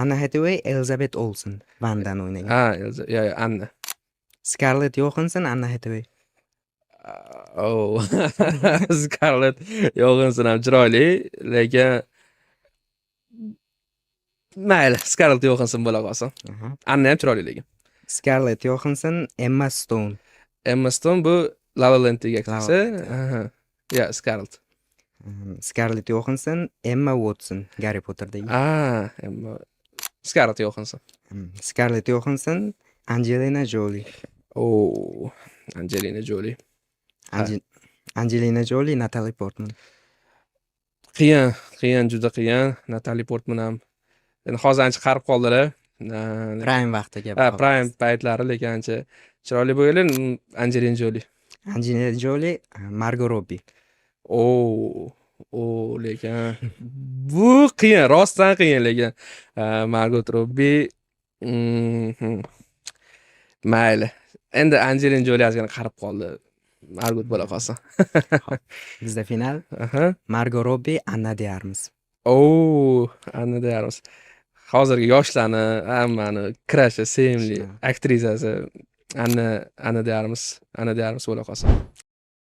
Anna Hathaway, Elizabeth Olsen Vanda'ni o'ynagan. Ha, Anna. Scarlett Johansson, Anna Hathaway. Oh. Scarlett Johansson ham chiroyli, lekin mayli, Scarlett Johansson bo'la qolsin. Aha. Anna ham chiroyli lekin. Scarlett Johansson, Emma Stone. Emma Stone bu La La Land'dagi aktrisa. La La Aha. Ya, Scarlett. Scarlett Johansson, Emma Watson, Harry Potter'dagi. Emma Scarlett Johansson. Scarlett Johansson, Angelina Jolie. Oh, Angelina Jolie. Angelina Jolie, Natalie Portman. Qiyin, juda qiyin. Natalie Portman ham. Endi hozir ancha qarib qoldilar. Prime vaqtiga. Prime paytlari, lekin ancha chiroyli bo'lgan. Angelina Jolie. Angelina Jolie, Margot Robbie. Lekin bu qiyin, rostdan qiyin, lekin Margot Robbie mayli. Endi Angelina Jolie ozgina qarib qoldi. Margot bo'la qolsin. Bizda final. Margot Robbie, Anna de Armas. Anna de Armas. Hozirgi yoshlarni hammani krashi, sevimli aktrisasi Anna de Armas bo'la qolsin.